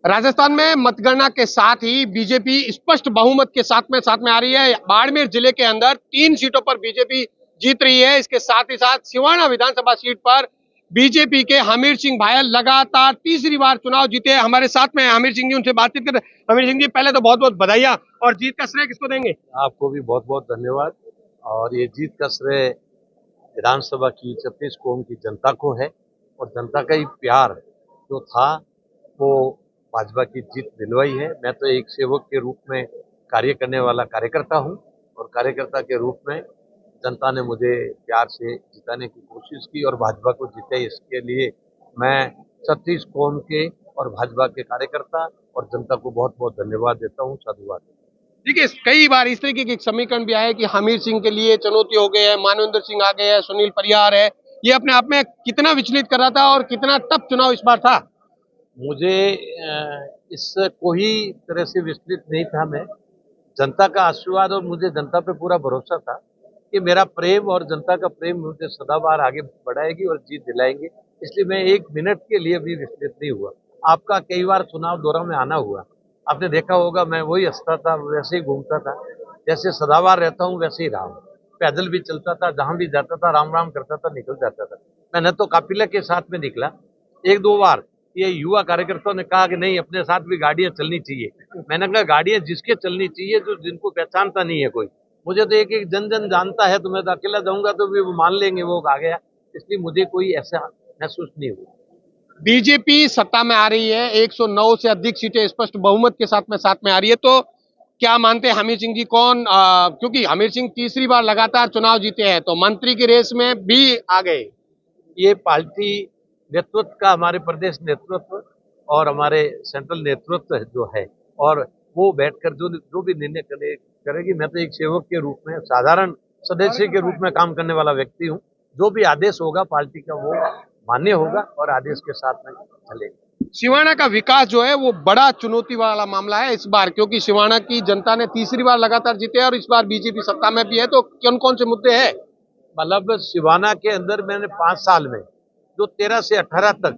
राजस्थान में मतगणना के साथ ही बीजेपी स्पष्ट बहुमत के साथ में आ रही है। बाड़मेर जिले के अंदर 3 सीटों पर बीजेपी जीत रही है। इसके साथ ही साथ सिवाना विधानसभा सीट पर बीजेपी के हमीर सिंह भायल लगातार तीसरी बार चुनाव जीते। हमारे साथ में हमीर सिंह जी, उनसे बातचीत करते हैं। हमीर सिंह जी, पहले तो बहुत बहुत बधाइयां, और जीत का श्रेय किसको देंगे? आपको भी बहुत बहुत धन्यवाद। और ये जीत का श्रेय विधानसभा की 36 कौम की जनता को है, और जनता का ही प्यार जो था वो भाजपा की जीत दिलवाई है। मैं तो एक सेवक के रूप में कार्य करने वाला कार्यकर्ता हूं, और कार्यकर्ता के रूप में जनता ने मुझे प्यार से जिताने की कोशिश की और भाजपा को जीते। इसके लिए मैं 36 कौम के और भाजपा के कार्यकर्ता और जनता को बहुत बहुत धन्यवाद देता हूं, साधुवाद। देखिए, कई बार इस तरीके के समीकरण भी आए कि हमीर सिंह के लिए चुनौती हो गई है, मानवेंद्र सिंह आ गए हैं, सुनील परियार है। ये अपने आप में कितना विचलित कर रहा था और कितना टफ चुनाव इस बार था? मुझे इससे कोई तरह से विचलित नहीं था। मैं जनता का आशीर्वाद और मुझे जनता पे पूरा भरोसा था कि मेरा प्रेम और जनता का प्रेम मुझे सदाबहार आगे बढ़ाएगी और जीत दिलाएंगे। इसलिए मैं एक मिनट के लिए भी विचलित नहीं हुआ। आपका कई बार चुनाव दौरा में आना हुआ, आपने देखा होगा मैं वही हंसता था, वैसे ही घूमता था, जैसे सदाबहार रहता हूँ वैसे ही रहा हूँ। पैदल भी चलता था, जहां भी जाता था राम राम करता था, निकल जाता था। मैंने तो काफिला के साथ में निकला। एक दो बार ये युवा कार्यकर्ताओं ने कहा कि नहीं, अपने साथ भी गाड़ियां चलनी चाहिए। मैंने कहा गाड़ियां जिसके चलनी चाहिए जो जिनको पहचानता नहीं है कोई। मुझे तो एक एक जन जन जानता है, तो मैं तो अकेला जाऊंगा तो भी वो मान लेंगे वो आ गया। इसलिए मुझे कोई ऐसा महसूस नहीं हुआ। बीजेपी सत्ता में आ रही है, 109 से अधिक सीटें स्पष्ट बहुमत के साथ में आ रही है। तो क्या मानते हैं हमीर सिंह जी, क्योंकि हमीर सिंह तीसरी बार लगातार चुनाव जीते हैं, तो मंत्री की रेस में भी आ गए। ये पार्टी नेतृत्व का, हमारे प्रदेश नेतृत्व और हमारे सेंट्रल नेतृत्व जो है, और वो बैठकर जो भी निर्णय करेगी। मैं तो एक सेवक के रूप में, साधारण सदस्य के रूप में काम करने वाला व्यक्ति हूँ। जो भी आदेश होगा पार्टी का वो मान्य होगा और आदेश के साथ में चलेगा। सिवाना का विकास जो है वो बड़ा चुनौती वाला मामला है इस बार, क्योंकि सिवाना की जनता ने तीसरी बार लगातार जीते और इस बार बीजेपी सत्ता में भी है। तो कौन कौन से मुद्दे हैं? मतलब सिवाना के अंदर मैंने 5 साल में जो 13 से 18 तक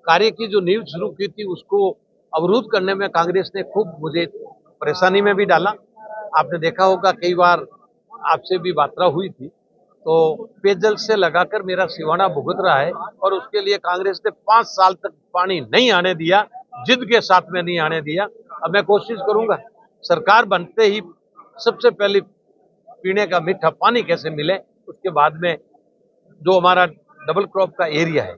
कार्य की जो नींव शुरू की थी, उसको अवरुद्ध करने में कांग्रेस ने खूब मुझे परेशानी में भी डाला। आपने देखा होगा कई बार आपसे भी वार्ता हुई थी, तो पेयजल से लगाकर मेरा सिवाना भुगत रहा है, और उसके लिए कांग्रेस ने 5 साल तक पानी नहीं आने दिया, जिद के साथ में नहीं आने दिया। अब मैं कोशिश करूंगा सरकार बनते ही सबसे पहले पीने का मीठा पानी कैसे मिले, उसके बाद में जो हमारा डबल क्रॉप का एरिया है,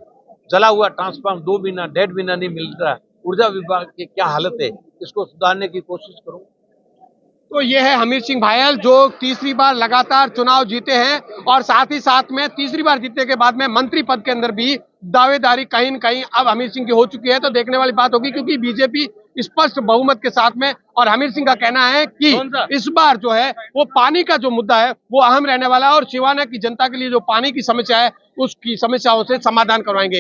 जला हुआ ट्रांसफार्म 2 महीना 1.5 महीना नहीं मिल रहा, ऊर्जा विभाग की क्या हालत है, इसको सुधारने की कोशिश करूँ। तो ये है हमीर सिंह भायल, जो तीसरी बार लगातार चुनाव जीते हैं, और साथ ही साथ में तीसरी बार जीतने के बाद में मंत्री पद के अंदर भी दावेदारी कहीं न कहीं अब हमीर सिंह की हो चुकी है। तो देखने वाली बात होगी, क्योंकि बीजेपी स्पष्ट बहुमत के साथ में, और हमीर सिंह का कहना है कि इस बार जो है वो पानी का जो मुद्दा है वो अहम रहने वाला है, और सिवाना की जनता के लिए जो पानी की समस्या है उसकी समस्याओं से समाधान करवाएंगे।